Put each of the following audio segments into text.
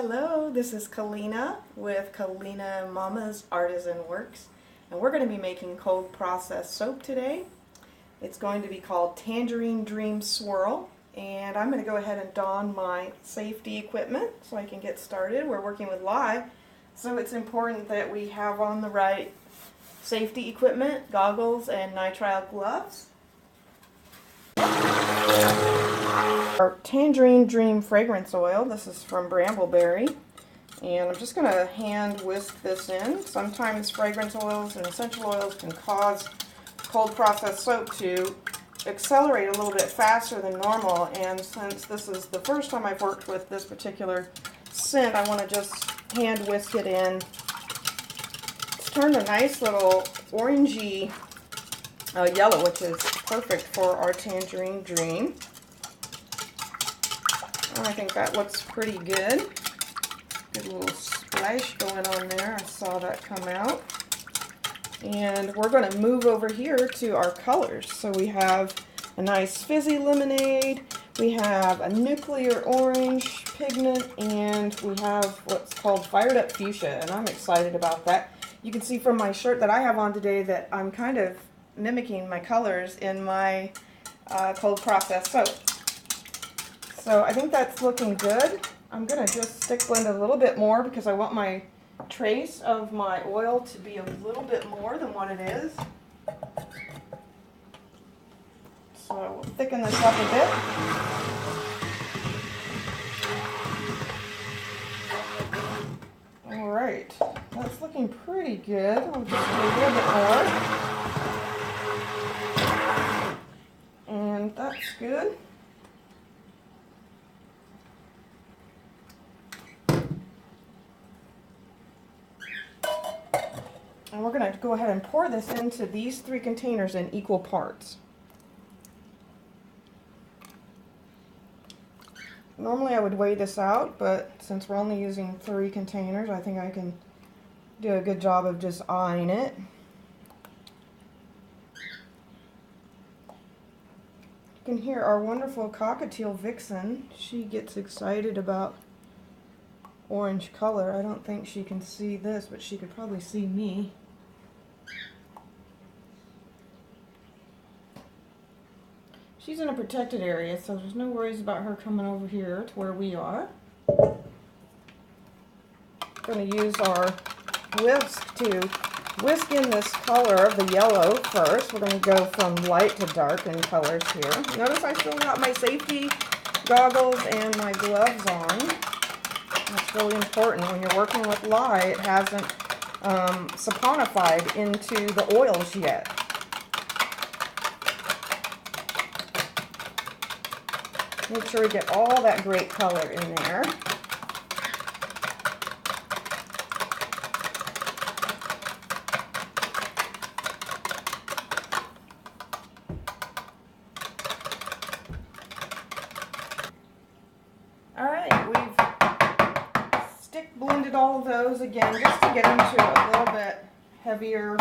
Hello, this is Kalena with Kalena Mamas Artisan Works, and we're going to be making cold process soap today. It's going to be called Tangerine Dream Swirl, and I'm going to go ahead and don my safety equipment so I can get started. We're working with lye, so it's important that we have on the right safety equipment, goggles, and nitrile gloves. Our Tangerine Dream fragrance oil, this is from Brambleberry, and I'm just going to hand whisk this in. Sometimes fragrance oils and essential oils can cause cold process soap to accelerate a little bit faster than normal, and since this is the first time I've worked with this particular scent, I want to just hand whisk it in. It's turned a nice little orangey yellow, which is perfect for our Tangerine Dream. I think that looks pretty good. Good little splash going on there. I saw that come out. And we're going to move over here to our colors. So we have a nice fizzy lemonade, we have a nuclear orange pigment, and we have what's called fired up fuchsia, and I'm excited about that. You can see from my shirt that I have on today that I'm kind of mimicking my colors in my cold process soap. So I think that's looking good. I'm going to just stick blend a little bit more because I want my trace of my oil to be a little bit more than what it is. So we'll thicken this up a bit. Alright, that's looking pretty good. I'll just do a little bit more. And that's good. And we're going to go ahead and pour this into these 3 containers in equal parts. Normally I would weigh this out, but since we're only using 3 containers, I think I can do a good job of just eyeing it. You can hear our wonderful cockatiel vixen. She gets excited about orange color. I don't think she can see this, but she could probably see me. She's in a protected area, so there's no worries about her coming over here to where we are. I'm going to use our whisk to whisk in this color of the yellow first. We're going to go from light to dark in colors here. Notice I still got my safety goggles and my gloves on. That's really important. When you're working with lye, it hasn't saponified into the oils yet. Make sure we get all that great color in there. Alright, we've stick blended all of those again just to get into a little bit heavier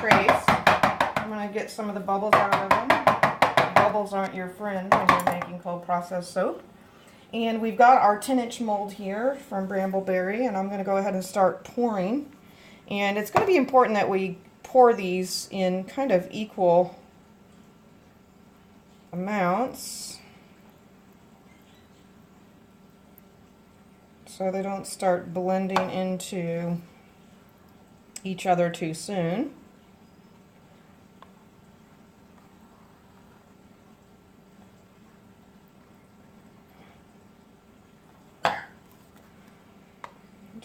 trace. I'm going to get some of the bubbles out of them. Bubbles aren't your friend when you're making cold process soap. And we've got our 10-inch mold here from Brambleberry, and I'm going to go ahead and start pouring. And it's going to be important that we pour these in kind of equal amounts so they don't start blending into each other too soon.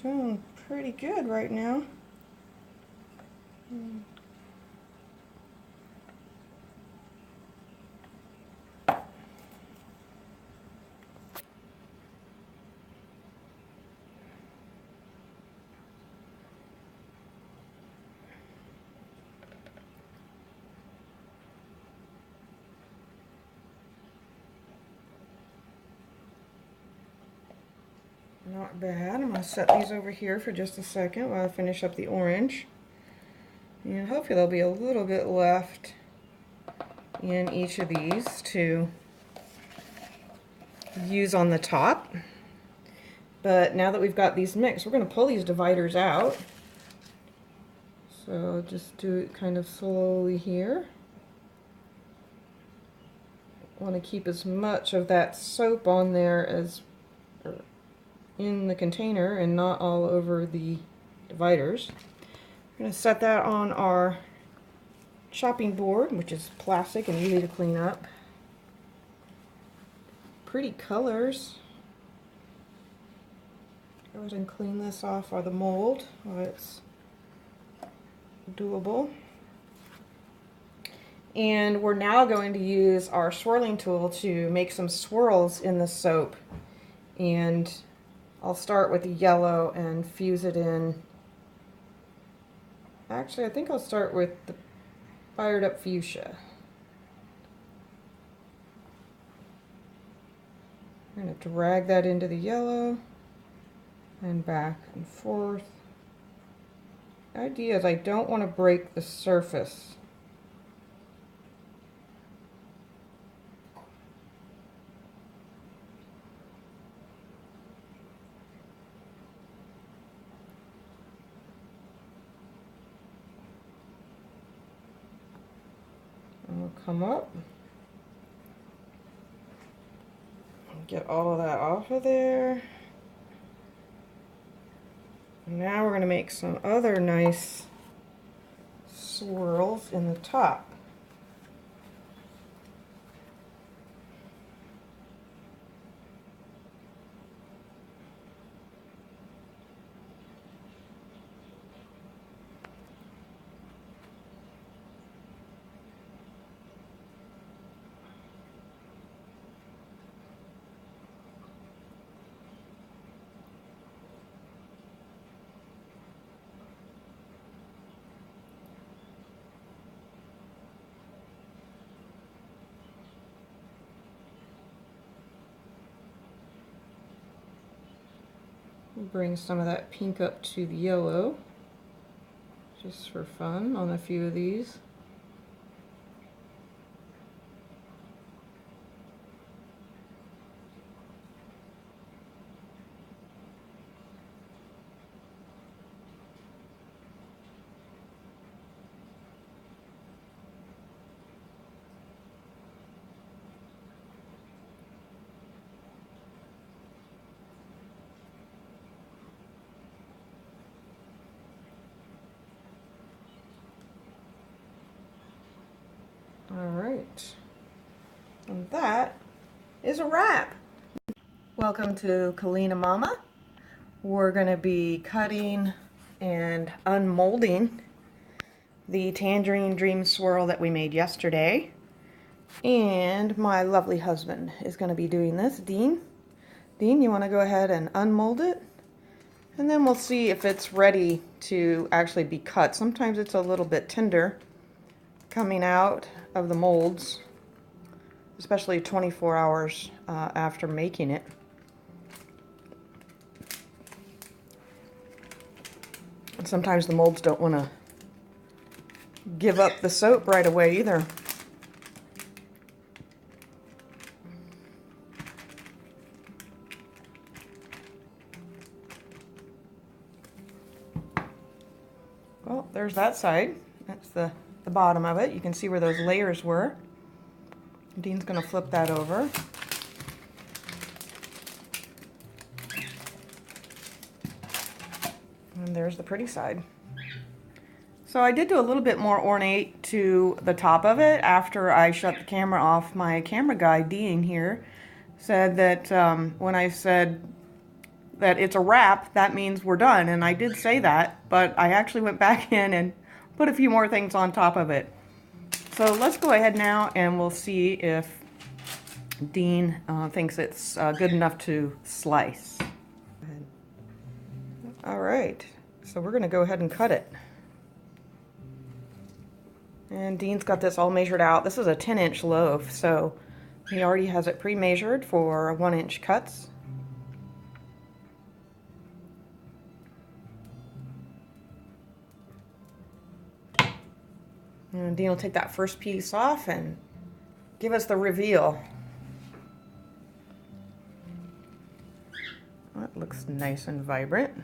Doing pretty good right now. Not bad. I'm going to set these over here for just a second while I finish up the orange. And hopefully there'll be a little bit left in each of these to use on the top. But now that we've got these mixed, we're going to pull these dividers out. So just do it kind of slowly here. Want to keep as much of that soap on there as in the container and not all over the dividers. I'm going to set that on our chopping board, which is plastic and easy to clean up. Pretty colors. Go ahead and clean this off of the mold while it's doable. And we're now going to use our swirling tool to make some swirls in the soap. And I'll start with the yellow and fuse it in. Actually, I think I'll start with the fired up fuchsia. I'm going to drag that into the yellow and back and forth. The idea is I don't want to break the surface. We'll come up, get all of that off of there. Now we're going to make some other nice swirls in the top. Bring some of that pink up to the yellow, just for fun on a few of these. Alright, and that is a wrap. Welcome to Kalena Mama. We're going to be cutting and unmolding the Tangerine Dream Swirl that we made yesterday. And my lovely husband is going to be doing this, Dean. Dean, you want to go ahead and unmold it? And then we'll see if it's ready to actually be cut. Sometimes it's a little bit tender coming out of the molds, especially 24 hours after making it. And sometimes the molds don't want to give up the soap right away either. Well, there's that side. That's the bottom of it. You can see where those layers were. Dean's going to flip that over. And there's the pretty side. So I did do a little bit more ornate to the top of it after I shut the camera off. My camera guy, Dean here, said that when I said that it's a wrap, that means we're done. And I did say that, but I actually went back in and put a few more things on top of it. So let's go ahead now and we'll see if Dean thinks it's good enough to slice. All right, so we're gonna go ahead and cut it. And Dean's got this all measured out. This is a 10-inch loaf, so he already has it pre-measured for 1-inch cuts. And Dean will take that first piece off and give us the reveal. That looks looks nice and vibrant.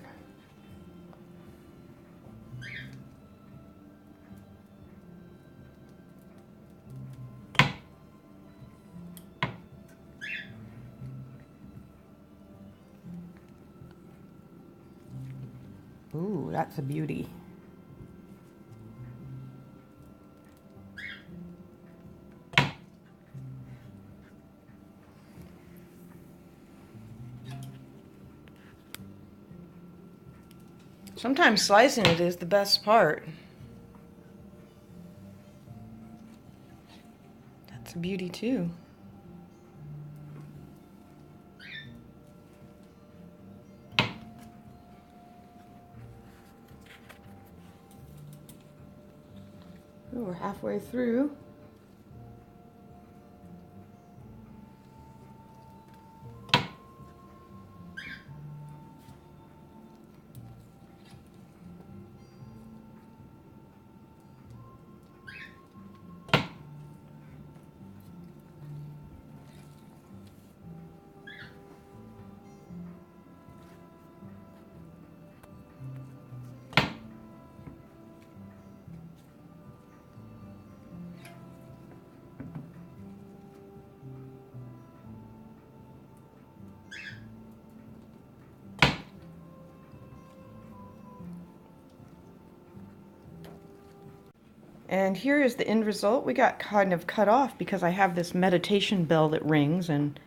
Ooh, that's a beauty. Sometimes slicing it is the best part. That's a beauty too. Ooh, we're halfway through. And here is the end result. We got kind of cut off because I have this meditation bell that rings and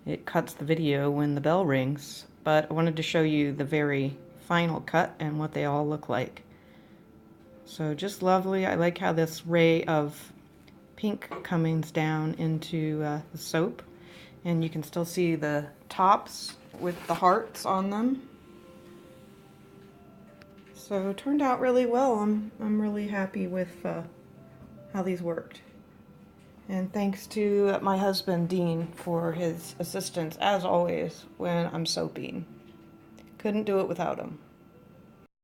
it cuts the video when the bell rings. But I wanted to show you the very final cut and what they all look like. So just lovely. I like how this ray of pink comes down into the soap. And you can still see the tops with the hearts on them. So it turned out really well. I'm really happy with how these worked. And thanks to my husband, Dean, for his assistance, as always, when I'm soaping. Couldn't do it without him.